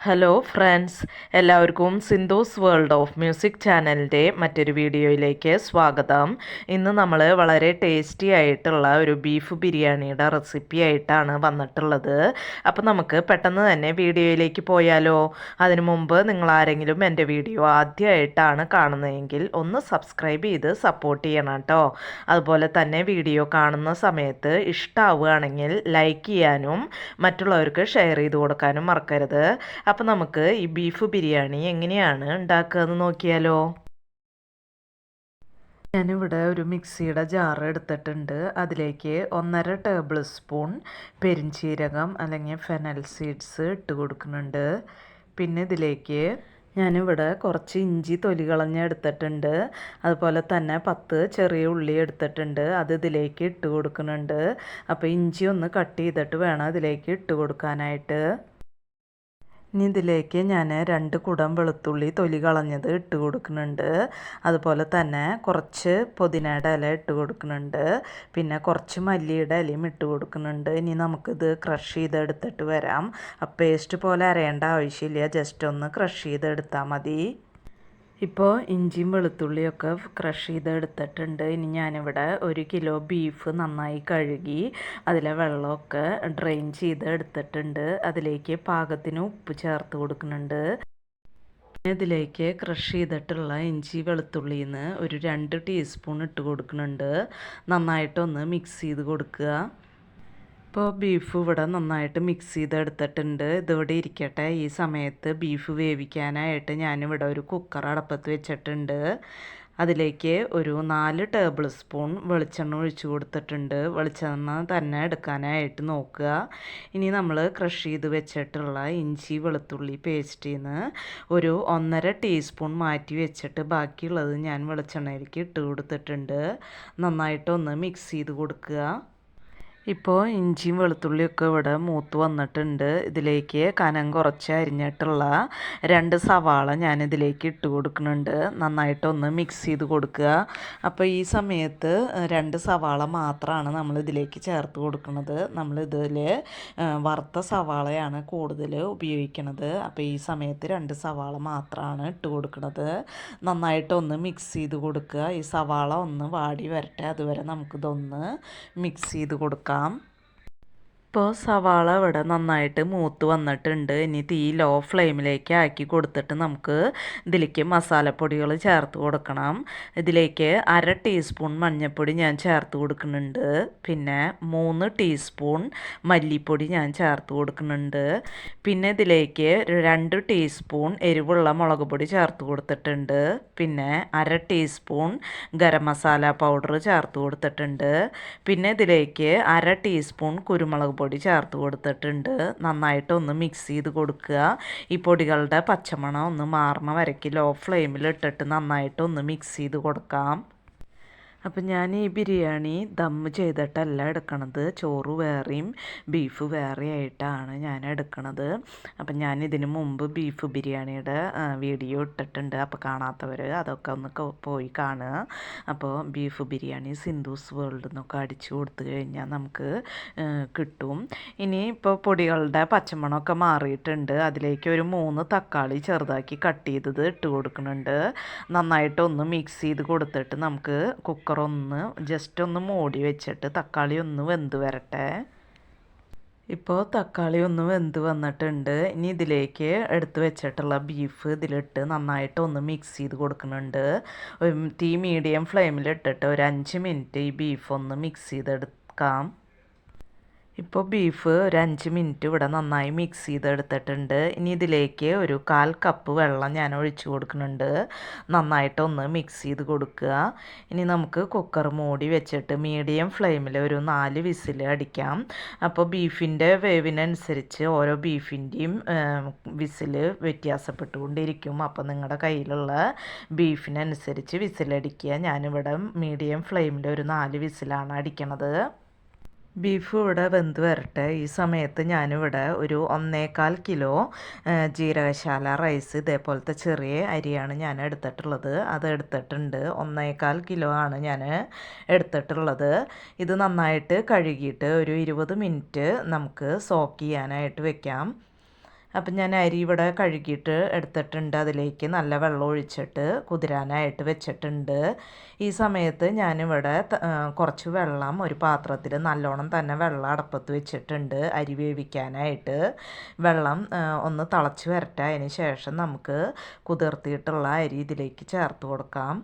Hello friends, എല്ലാവർക്കും Sindhu's world of music ചാനലിൻ്റെ മറ്റൊരു വീഡിയോയിലേക്ക് സ്വാഗതം. ഇന്ന് നമ്മൾ വളരെ ടേസ്റ്റി ആയിട്ടുള്ള ഒരു ബീഫ് ബിരിയാണിയുടെ റെസിപ്പി ആയിട്ടാണ് വന്നിട്ടുള്ളത്. അപ്പോൾ നമുക്ക് പെട്ടെന്ന് തന്നെ വീഡിയോയിലേക്ക് പോയാലോ? അതിനു മുമ്പ് നിങ്ങൾ ആരെങ്കിലും എൻ്റെ വീഡിയോ ആദ്യമായിട്ടാണ് കാണുന്നതെങ്കിൽ ഒന്ന് സബ്സ്ക്രൈബ് ചെയ്ത് സപ്പോർട്ട് ചെയ്യണം കേട്ടോ. അതുപോലെ തന്നെ വീഡിയോ കാണുന്ന സമയത്ത് ഇഷ്ടമാവുകയാണെങ്കിൽ ലൈക്ക് ചെയ്യാനും മറ്റുള്ളവർക്ക് ഷെയർ ചെയ്ത് കൊടുക്കാനും മറക്കരുത്. അപ്പോൾ നമുക്ക് ഈ ബീഫ് ബിരിയാണി എങ്ങനെയാണ് ഉണ്ടാക്കുക എന്ന് നോക്കിയാലോ. ഞാനിവിടെ ഒരു മിക്സിയുടെ ജാർ എടുത്തിട്ടുണ്ട്. അതിലേക്ക് 1.5 ടേബിൾ സ്പൂൺ പെരിഞ്ചീരകം അല്ലെങ്കിൽ ഫെനൽ സീഡ്സ് ഇട്ട് കൊടുക്കുന്നുണ്ട്. പിന്നെ ഇതിലേക്ക് ഞാനിവിടെ കുറച്ച് ഇഞ്ചി തൊലി കളഞ്ഞ് എടുത്തിട്ടുണ്ട്. അതുപോലെ തന്നെ 10 ചെറിയ ഉള്ളി എടുത്തിട്ടുണ്ട്. അത് ഇതിലേക്ക് ഇട്ട് കൊടുക്കുന്നുണ്ട്. അപ്പോൾ ഇഞ്ചി ഒന്ന് കട്ട് ചെയ്തിട്ട് വേണം ഇതിലേക്ക് ഇട്ട് കൊടുക്കാനായിട്ട്. ഇനി ഇതിലേക്ക് ഞാൻ 2 കുടം വെളുത്തുള്ളി തൊലി കളഞ്ഞത് ഇട്ട് കൊടുക്കുന്നുണ്ട്. അതുപോലെ തന്നെ കുറച്ച് പുതിനയുടെ ഇല ഇട്ട് കൊടുക്കുന്നുണ്ട്. പിന്നെ കുറച്ച് മല്ലിയുടെ ഇലയും ഇട്ട് കൊടുക്കുന്നുണ്ട്. ഇനി നമുക്കിത് ക്രഷ് ചെയ്തെടുത്തിട്ട് വരാം. പേസ്റ്റ് പോലെ അരയേണ്ട ആവശ്യമില്ല, ജസ്റ്റ് ഒന്ന് ക്രഷ് ചെയ്തെടുത്താൽ മതി. ഇപ്പോൾ ഇഞ്ചിയും വെളുത്തുള്ളിയൊക്കെ ക്രഷ് ചെയ്തെടുത്തിട്ടുണ്ട്. ഇനി ഞാനിവിടെ 1 കിലോ ബീഫ് നന്നായി കഴുകി അതിലെ വെള്ളമൊക്കെ ഡ്രെയിൻ ചെയ്ത് എടുത്തിട്ടുണ്ട്. അതിലേക്ക് പാകത്തിന് ഉപ്പ് ചേർത്ത് കൊടുക്കുന്നുണ്ട്. ഇതിലേക്ക് ക്രഷ് ചെയ്തിട്ടുള്ള ഇഞ്ചി വെളുത്തുള്ളിയിൽ നിന്ന് ഒരു 2 ടീസ്പൂൺ ഇട്ട് കൊടുക്കുന്നുണ്ട്. നന്നായിട്ടൊന്ന് മിക്സ് ചെയ്ത് കൊടുക്കുക. ഇപ്പോൾ ബീഫ് ഇവിടെ നന്നായിട്ട് മിക്സ് ചെയ്തെടുത്തിട്ടുണ്ട്. ഇതിവിടെ ഇരിക്കട്ടെ. ഈ സമയത്ത് ബീഫ് വേവിക്കാനായിട്ട് ഞാനിവിടെ ഒരു കുക്കർ അടപ്പത്ത് വെച്ചിട്ടുണ്ട്. അതിലേക്ക് ഒരു 4 ടേബിൾ സ്പൂൺ വെളിച്ചെണ്ണ ഒഴിച്ച് കൊടുത്തിട്ടുണ്ട്. വെളിച്ചെണ്ണ തന്നെ എടുക്കാനായിട്ട് നോക്കുക. ഇനി നമ്മൾ ക്രഷ് ചെയ്ത് വെച്ചിട്ടുള്ള ഇഞ്ചി വെളുത്തുള്ളി പേസ്റ്റിൽ നിന്ന് ഒരു 1.5 ടീസ്പൂൺ മാറ്റി വെച്ചിട്ട് ബാക്കിയുള്ളത് ഞാൻ വെളിച്ചെണ്ണയിലേക്ക് ഇട്ട് കൊടുത്തിട്ടുണ്ട്. നന്നായിട്ടൊന്ന് മിക്സ് ചെയ്ത് കൊടുക്കുക. ഇപ്പോൾ ഇഞ്ചിയും വെളുത്തുള്ളിയൊക്കെ ഇവിടെ മൂത്ത് വന്നിട്ടുണ്ട്. ഇതിലേക്ക് കനം കുറച്ച് അരിഞ്ഞിട്ടുള്ള 2 സവാള ഞാനിതിലേക്ക് ഇട്ട് കൊടുക്കുന്നുണ്ട്. നന്നായിട്ടൊന്ന് മിക്സ് ചെയ്ത് കൊടുക്കുക. അപ്പോൾ ഈ സമയത്ത് 2 സവാള മാത്രമാണ് നമ്മളിതിലേക്ക് ചേർത്ത് കൊടുക്കുന്നത്. നമ്മളിതിൽ വറുത്ത സവാളയാണ് കൂടുതൽ ഉപയോഗിക്കുന്നത്. അപ്പോൾ ഈ സമയത്ത് 2 സവാള മാത്രമാണ് ഇട്ട് കൊടുക്കുന്നത്. നന്നായിട്ടൊന്ന് മിക്സ് ചെയ്ത് കൊടുക്കുക. ഈ സവാള ഒന്ന് വാടി വരട്ടെ, അതുവരെ നമുക്കിതൊന്ന് മിക്സ് ചെയ്ത് കൊടുക്കാം. ഇപ്പോൾ സവാള ഇവിടെ നന്നായിട്ട് മൂത്ത് വന്നിട്ടുണ്ട്. ഇനി തീ ലോ ഫ്ലെയിമിലേക്ക് ആക്കി കൊടുത്തിട്ട് നമുക്ക് ഇതിലേക്ക് മസാലപ്പൊടികൾ ചേർത്ത് കൊടുക്കണം. ഇതിലേക്ക് 1/2 ടീസ്പൂൺ മഞ്ഞൾപ്പൊടി ഞാൻ ചേർത്ത് കൊടുക്കുന്നുണ്ട്. പിന്നെ 3 ടീസ്പൂൺ മല്ലിപ്പൊടി ഞാൻ ചേർത്ത് കൊടുക്കുന്നുണ്ട്. പിന്നെ ഇതിലേക്ക് 2 ടീസ്പൂൺ എരിവുള്ള മുളക് പൊടി ചേർത്ത് കൊടുത്തിട്ടുണ്ട്. പിന്നെ 1/2 ടീസ്പൂൺ ഗരം മസാല പൗഡർ ചേർത്ത് കൊടുത്തിട്ടുണ്ട്. പിന്നെ ഇതിലേക്ക് 1/2 ടീസ്പൂൺ കുരുമുളക് പൊടി ചേർത്ത് കൊടുത്തിട്ടുണ്ട്. നന്നായിട്ടൊന്ന് മിക്സ് ചെയ്ത് കൊടുക്കുക. ഈ പൊടികളുടെ പച്ചമണം ഒന്ന് മാറണ വരയ്ക്ക് ലോ ഫ്ലെയിമിൽ ഇട്ടിട്ട് നന്നായിട്ടൊന്ന് മിക്സ് ചെയ്ത് കൊടുക്കാം. അപ്പം ഞാൻ ഈ ബിരിയാണി ദം ചെയ്തിട്ടല്ല എടുക്കണത്. ചോറ് വേറെയും ബീഫ് വേറെ ആയിട്ടാണ് ഞാൻ എടുക്കണത്. അപ്പം ഞാൻ ഇതിന് മുമ്പ് ബീഫ് ബിരിയാണിയുടെ വീഡിയോ ഇട്ടിട്ടുണ്ട്. അപ്പോൾ കാണാത്തവർ അതൊക്കെ ഒന്ന് പോയി കാണുക. അപ്പോൾ ബീഫ് ബിരിയാണി സിന്ധൂസ് വേൾഡ് എന്നൊക്കെ അടിച്ചു കൊടുത്തു കഴിഞ്ഞാൽ നമുക്ക് കിട്ടും. ഇനി ഇപ്പോൾ പൊടികളുടെ പച്ചമണമൊക്കെ മാറിയിട്ടുണ്ട്. അതിലേക്ക് ഒരു 3 തക്കാളി ചെറുതാക്കി കട്ട് ചെയ്തത് ഇട്ട് കൊടുക്കുന്നുണ്ട്. നന്നായിട്ടൊന്ന് മിക്സ് ചെയ്ത് കൊടുത്തിട്ട് നമുക്ക് കുക്കർ ഒന്ന് ജസ്റ്റ് ഒന്ന് മൂടി വെച്ചിട്ട് തക്കാളി ഒന്ന് വെന്ത് വരട്ടെ. ഇപ്പോൾ തക്കാളി ഒന്ന് വെന്ത് വന്നിട്ടുണ്ട്. ഇനി ഇതിലേക്ക് എടുത്ത് വെച്ചിട്ടുള്ള ബീഫ് ഇതിലിട്ട് നന്നായിട്ട് ഒന്ന് മിക്സ് ചെയ്ത് കൊടുക്കുന്നുണ്ട്. തീ മീഡിയം ഫ്ലെയിമിൽ ഇട്ടിട്ട് ഒരു 5 മിനിറ്റ് ഈ ബീഫ് ഒന്ന് മിക്സ് ചെയ്തെടുക്കാം. ഇപ്പോൾ ബീഫ് ഒരു 5 മിനിറ്റ് ഇവിടെ നന്നായി മിക്സ് ചെയ്തെടുത്തിട്ടുണ്ട്. ഇനി ഇതിലേക്ക് ഒരു 1/4 കപ്പ് വെള്ളം ഞാൻ ഒഴിച്ച് കൊടുക്കുന്നുണ്ട്. നന്നായിട്ടൊന്ന് മിക്സ് ചെയ്ത് കൊടുക്കുക. ഇനി നമുക്ക് കുക്കർ മൂടി വെച്ചിട്ട് മീഡിയം ഫ്ലെയിമിൽ ഒരു 4 വിസിൽ അടിക്കാം. അപ്പോൾ ബീഫിൻ്റെ വേവിനനുസരിച്ച് ഓരോ ബീഫിൻ്റെയും വിസിൽ വ്യത്യാസപ്പെട്ടുകൊണ്ടിരിക്കും. അപ്പോൾ നിങ്ങളുടെ കയ്യിലുള്ള ബീഫിനനുസരിച്ച് വിസിലടിക്കുക. ഞാനിവിടെ മീഡിയം ഫ്ലെയിമിൽ ഒരു 4 വിസിലാണ് അടിക്കണത്. ബീഫ് ഇവിടെ വെന്ത് വരട്ടെ. ഈ സമയത്ത് ഞാനിവിടെ ഒരു 1.25 കിലോ ജീരകശാല റൈസ്, ഇതേപോലത്തെ ചെറിയ അരിയാണ് ഞാൻ എടുത്തിട്ടുള്ളത്. അത് എടുത്തിട്ടുണ്ട്. 1.25 കിലോ ആണ് ഞാൻ എടുത്തിട്ടുള്ളത്. ഇത് നന്നായിട്ട് കഴുകിയിട്ട് ഒരു 20 മിനിറ്റ് നമുക്ക് സോക്ക് ചെയ്യാനായിട്ട് വെക്കാം. അപ്പം ഞാൻ അരി ഇവിടെ കഴുകിയിട്ട് എടുത്തിട്ടുണ്ട്. അതിലേക്ക് നല്ല വെള്ളം ഒഴിച്ചിട്ട് കുതിരാനായിട്ട് വെച്ചിട്ടുണ്ട്. ഈ സമയത്ത് ഞാനിവിടെ കുറച്ച് വെള്ളം ഒരു പാത്രത്തിൽ നല്ലോണം തന്നെ വെള്ളം അടപ്പത്ത് വെച്ചിട്ടുണ്ട് അരി വേവിക്കാനായിട്ട്. വെള്ളം ഒന്ന് തിളച്ച് വരട്ടെ. അതിന് ശേഷം നമുക്ക് കുതിർത്തിയിട്ടുള്ള അരി ഇതിലേക്ക് ചേർത്ത് കൊടുക്കാം.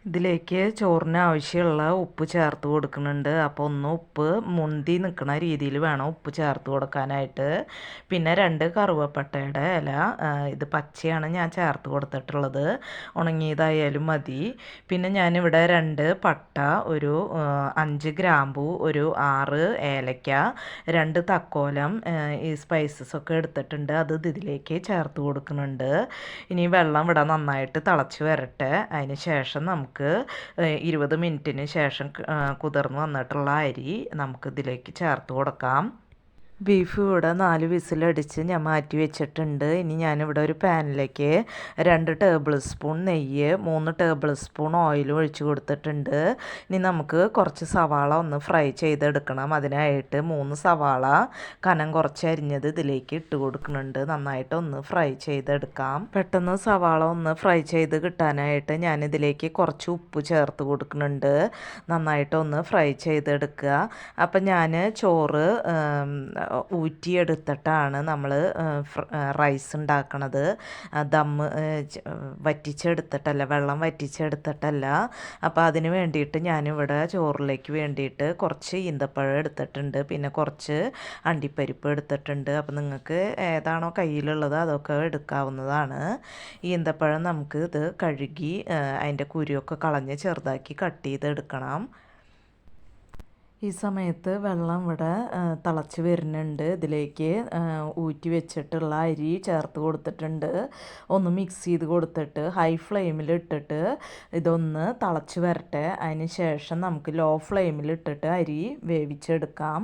ഇതിലേക്ക് ചോറിന് ആവശ്യമുള്ള ഉപ്പ് ചേർത്ത് കൊടുക്കുന്നുണ്ട്. അപ്പോൾ ഒന്ന് ഉപ്പ് മുന്തി നിൽക്കുന്ന രീതിയിൽ വേണം ഉപ്പ് ചേർത്ത് കൊടുക്കാനായിട്ട്. പിന്നെ 2 കറുവപ്പട്ടയുടെ ഇല, ഇത് പച്ചയാണ് ഞാൻ ചേർത്ത് കൊടുത്തിട്ടുള്ളത്, ഉണങ്ങിയതായാലും മതി. പിന്നെ ഞാനിവിടെ 2 പട്ട, ഒരു 5 ഗ്രാമ്പു, ഒരു 6 ഏലക്ക, 2 തക്കോലം, ഈ സ്പൈസസൊക്കെ എടുത്തിട്ടുണ്ട്. അത് ഇതിലേക്ക് ചേർത്ത് കൊടുക്കുന്നുണ്ട്. ഇനി വെള്ളം ഇവിടെ നന്നായിട്ട് തിളച്ച് വരട്ടെ. അതിന് ശേഷം നമുക്ക് 20 മിനിറ്റിന് ശേഷം കുതിർന്ന് വന്നിട്ടുള്ള അരി നമുക്ക് ഇതിലേക്ക് ചേർത്ത് കൊടുക്കാം. ബീഫ് ഇവിടെ 4 വിസിലടിച്ച് ഞാൻ മാറ്റി വെച്ചിട്ടുണ്ട്. ഇനി ഞാനിവിടെ ഒരു പാനിലേക്ക് 2 ടേബിൾ സ്പൂൺ നെയ്യ്, 3 ടേബിൾ സ്പൂൺ ഓയിൽ ഒഴിച്ച് കൊടുത്തിട്ടുണ്ട്. ഇനി നമുക്ക് കുറച്ച് സവാള ഒന്ന് ഫ്രൈ ചെയ്തെടുക്കണം. അതിനായിട്ട് 3 സവാള കനം കുറച്ച് അരിഞ്ഞത് ഇതിലേക്ക് ഇട്ട് കൊടുക്കുന്നുണ്ട്. നന്നായിട്ട് ഒന്ന് ഫ്രൈ ചെയ്തെടുക്കാം. പെട്ടെന്ന് സവാള ഒന്ന് ഫ്രൈ ചെയ്ത് കിട്ടാനായിട്ട് ഞാനിതിലേക്ക് കുറച്ച് ഉപ്പ് ചേർത്ത് കൊടുക്കുന്നുണ്ട്. നന്നായിട്ടൊന്ന് ഫ്രൈ ചെയ്തെടുക്കുക. അപ്പം ഞാൻ ചോറ് ഊറ്റിയെടുത്തിട്ടാണ് നമ്മൾ റൈസ് ഉണ്ടാക്കണത്. ദമ്മ് വറ്റിച്ചെടുത്തിട്ടല്ല, വെള്ളം വറ്റിച്ചെടുത്തിട്ടല്ല. അപ്പോൾ അതിന് വേണ്ടിയിട്ട് ഞാനിവിടെ ചോറിലേക്ക് വേണ്ടിയിട്ട് കുറച്ച് ഈന്തപ്പഴം എടുത്തിട്ടുണ്ട്. പിന്നെ കുറച്ച് അണ്ടിപ്പരിപ്പ് എടുത്തിട്ടുണ്ട്. അപ്പോൾ നിങ്ങൾക്ക് ഏതാണോ കയ്യിലുള്ളത് അതൊക്കെ എടുക്കാവുന്നതാണ്. ഈന്തപ്പഴം നമുക്ക് ഇത് കഴുകി അതിൻ്റെ കുരുവൊക്കെ കളഞ്ഞ് ചെറുതാക്കി കട്ട് ചെയ്തെടുക്കണം. ഈ സമയത്ത് വെള്ളം ഇവിടെ തിളച്ച് വരുന്നുണ്ട്. ഇതിലേക്ക് ഊറ്റി വെച്ചിട്ടുള്ള അരി ചേർത്ത് കൊടുത്തിട്ടുണ്ട്. ഒന്ന് മിക്സ് ചെയ്ത് കൊടുത്തിട്ട് ഹൈ ഫ്ലെയിമിൽ ഇട്ടിട്ട് ഇതൊന്ന് തിളച്ച് വരട്ടെ. അതിന് ശേഷം നമുക്ക് ലോ ഫ്ലെയിമിൽ ഇട്ടിട്ട് അരി വേവിച്ചെടുക്കാം.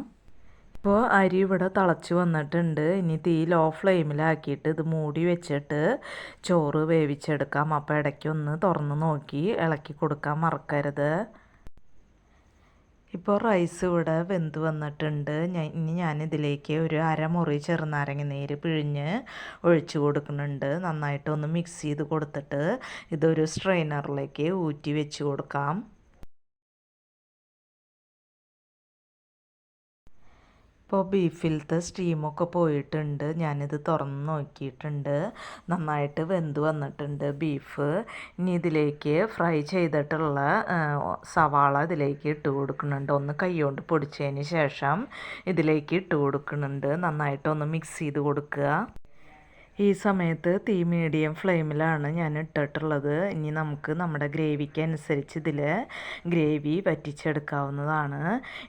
ഇപ്പോൾ അരി ഇവിടെ തിളച്ച് വന്നിട്ടുണ്ട്. ഇനി തീ ലോ ഫ്ലെയിമിലാക്കിയിട്ട് ഇത് മൂടി വെച്ചിട്ട് ചോറ് വേവിച്ചെടുക്കാം. അപ്പോൾ ഇടയ്ക്കൊന്ന് തുറന്ന് നോക്കി ഇളക്കി കൊടുക്കാൻ മറക്കരുത്. ഇപ്പോൾ റൈസ് ഇവിടെ വെന്ത് വന്നിട്ടുണ്ട്. ഇനി ഞാനിതിലേക്ക് ഒരു അരമുറി ചെറുനാരങ്ങ നീര് പിഴിഞ്ഞ് ഒഴിച്ച് കൊടുക്കുന്നുണ്ട്. നന്നായിട്ടൊന്ന് മിക്സ് ചെയ്ത് കൊടുത്തിട്ട് ഇതൊരു സ്ട്രെയിനറിലേക്ക് ഊറ്റി വെച്ച് കൊടുക്കാം. ഇപ്പോൾ ബീഫിലത്തെ സ്റ്റീമൊക്കെ പോയിട്ടുണ്ട്. ഞാനിത് തുറന്ന് നോക്കിയിട്ടുണ്ട്. നന്നായിട്ട് വെന്ത് വന്നിട്ടുണ്ട് ബീഫ്. ഇനി ഇതിലേക്ക് ഫ്രൈ ചെയ്തിട്ടുള്ള സവാള ഇതിലേക്ക് ഇട്ട് കൊടുക്കുന്നുണ്ട്. ഒന്ന് കൈകൊണ്ട് പൊടിച്ചതിന് ശേഷം ഇതിലേക്ക് ഇട്ട് കൊടുക്കുന്നുണ്ട്. നന്നായിട്ടൊന്ന് മിക്സ് ചെയ്ത് കൊടുക്കുക. ഈ സമയത്ത് തീ മീഡിയം ഫ്ലെയിമിലാണ് ഞാൻ ഇട്ടിട്ടുള്ളത്. ഇനി നമുക്ക് നമ്മുടെ ഗ്രേവിക്ക് അനുസരിച്ച് ഇതിൽ ഗ്രേവി വറ്റിച്ചെടുക്കാവുന്നതാണ്.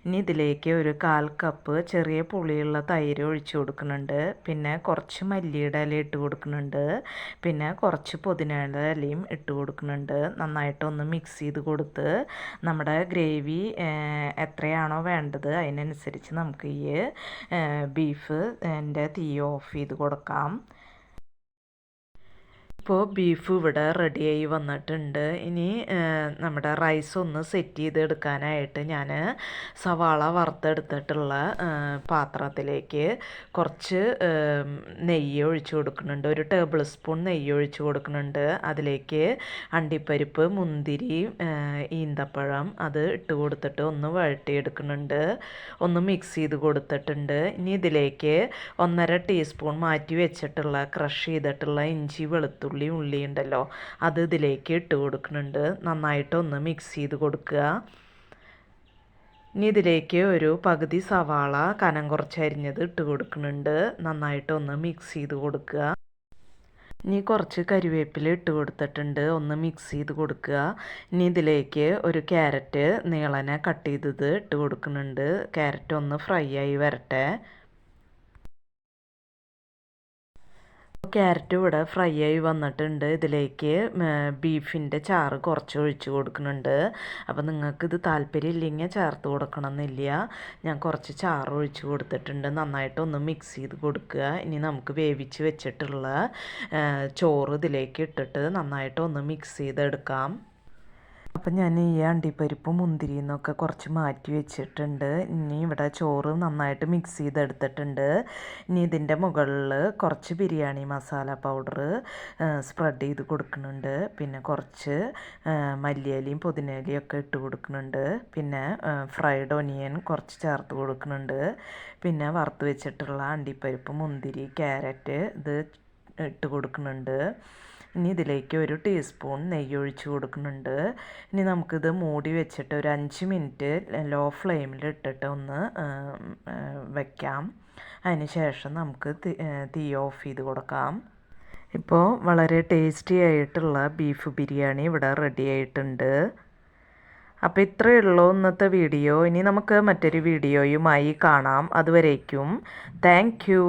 ഇനി ഇതിലേക്ക് ഒരു 1/4 കപ്പ് ചെറിയ പുളിയുള്ള തൈര് ഒഴിച്ചു കൊടുക്കുന്നുണ്ട്. പിന്നെ കുറച്ച് മല്ലിയുടെ ഇല ഇട്ട് കൊടുക്കുന്നുണ്ട്. പിന്നെ കുറച്ച് പുതിനയുടെ ഇലയും ഇട്ട് കൊടുക്കുന്നുണ്ട്. നന്നായിട്ടൊന്ന് മിക്സ് ചെയ്ത് കൊടുത്ത് നമ്മുടെ ഗ്രേവി എത്രയാണോ വേണ്ടത് അതിനനുസരിച്ച് നമുക്ക് ഈ ബീഫിൻ്റെ തീ ഓഫ് ചെയ്ത് കൊടുക്കാം. ഇപ്പോൾ ബീഫ് ഇവിടെ റെഡിയായി വന്നിട്ടുണ്ട്. ഇനി നമ്മുടെ റൈസ് ഒന്ന് സെറ്റ് ചെയ്തെടുക്കാനായിട്ട് ഞാൻ സവാള വറുത്തെടുത്തിട്ടുള്ള പാത്രത്തിലേക്ക് കുറച്ച് നെയ്യ് ഒഴിച്ച് കൊടുക്കുന്നുണ്ട്. ഒരു ടേബിൾ സ്പൂൺ നെയ്യ് ഒഴിച്ച് കൊടുക്കുന്നുണ്ട്. അതിലേക്ക് അണ്ടിപ്പരിപ്പ്, മുന്തിരി, ഈന്തപ്പഴം അത് ഇട്ട് കൊടുത്തിട്ട് ഒന്ന് വഴറ്റിയെടുക്കുന്നുണ്ട്. ഒന്ന് മിക്സ് ചെയ്ത് കൊടുത്തിട്ടുണ്ട്. ഇനി ഇതിലേക്ക് 1.5 ടീസ്പൂൺ മാറ്റി വെച്ചിട്ടുള്ള ക്രഷ് ചെയ്തിട്ടുള്ള ഇഞ്ചി, വെളുത്തുള്ളി, ഉള്ളി ഉണ്ടല്ലോ, അത് ഇതിലേക്ക് ഇട്ട് കൊടുക്കുന്നുണ്ട്. നന്നായിട്ടൊന്ന് മിക്സ് ചെയ്ത് കൊടുക്കുക. ഇനി ഇതിലേക്ക് ഒരു പകുതി സവാള കനം കുറച്ച് അരിഞ്ഞത് ഇട്ട് കൊടുക്കുന്നുണ്ട്. നന്നായിട്ടൊന്ന് മിക്സ് ചെയ്ത് കൊടുക്കുക. ഇനി കുറച്ച് കരിവേപ്പില ഇട്ട് കൊടുത്തിട്ടുണ്ട്. ഒന്ന് മിക്സ് ചെയ്ത് കൊടുക്കുക. ഇനി ഇതിലേക്ക് ഒരു ക്യാരറ്റ് നീളനെ കട്ട് ചെയ്തത് ഇട്ട് കൊടുക്കുന്നുണ്ട്. ക്യാരറ്റ് ഒന്ന് ഫ്രൈ ആയി വരട്ടെ. ക്യാരറ്റ് ഇവിടെ ഫ്രൈ ആയി വന്നിട്ടുണ്ട്. ഇതിലേക്ക് ബീഫിൻ്റെ ചാറ് കുറച്ച് ഒഴിച്ച് കൊടുക്കുന്നുണ്ട്. അപ്പോൾ നിങ്ങൾക്കിത് താല്പര്യമില്ലെങ്കിൽ ചേർത്ത് കൊടുക്കണമെന്നില്ല. ഞാൻ കുറച്ച് ചാറ് ഒഴിച്ച് കൊടുത്തിട്ടുണ്ട്. നന്നായിട്ടൊന്ന് മിക്സ് ചെയ്ത് കൊടുക്കുക. ഇനി നമുക്ക് വേവിച്ച് വെച്ചിട്ടുള്ള ചോറ് ഇതിലേക്ക് ഇട്ടിട്ട് നന്നായിട്ടൊന്ന് മിക്സ് ചെയ്തെടുക്കാം. അപ്പം ഞാൻ ഈ അണ്ടിപ്പരിപ്പും മുന്തിരിയും എന്നൊക്കെ കുറച്ച് മാറ്റി വെച്ചിട്ടുണ്ട്. ഇനി ഇവിടെ ചോറ് നന്നായിട്ട് മിക്സ് ചെയ്തെടുത്തിട്ടുണ്ട്. ഇനി ഇതിൻ്റെ മുകളിൽ കുറച്ച് ബിരിയാണി മസാല പൗഡർ സ്പ്രെഡ് ചെയ്ത് കൊടുക്കുന്നുണ്ട്. പിന്നെ കുറച്ച് മല്ലിയിലയും പുതിനയിലയും ഒക്കെ ഇട്ട് കൊടുക്കുന്നുണ്ട്. പിന്നെ ഫ്രൈഡ് ഒനിയൻ കുറച്ച് ചേർത്ത് കൊടുക്കുന്നുണ്ട്. പിന്നെ വറുത്ത് വെച്ചിട്ടുള്ള അണ്ടിപ്പരിപ്പ്, മുന്തിരി, ക്യാരറ്റ് ഇത് ഇട്ട് കൊടുക്കുന്നുണ്ട്. ഇനി ഇതിലേക്ക് ഒരു ടീസ്പൂൺ നെയ്യ് ഒഴിച്ച് കൊടുക്കുന്നുണ്ട്. ഇനി നമുക്കിത് മൂടി വെച്ചിട്ട് ഒരു 5 മിനിറ്റ് ലോ ഫ്ലെയിമിൽ ഇട്ടിട്ട് ഒന്ന് വയ്ക്കാം. അതിന് ശേഷം നമുക്ക് തീ ഓഫ് ചെയ്ത് കൊടുക്കാം. ഇപ്പോൾ വളരെ ടേസ്റ്റി ആയിട്ടുള്ള ബീഫ് ബിരിയാണി ഇവിടെ റെഡി ആയിട്ടുണ്ട്. അപ്പോൾ ഇത്രയേ ഉള്ളൂ ഇന്നത്തെ വീഡിയോ. ഇനി നമുക്ക് മറ്റൊരു വീഡിയോയുമായി കാണാം. അതുവരേക്കും താങ്ക് യു.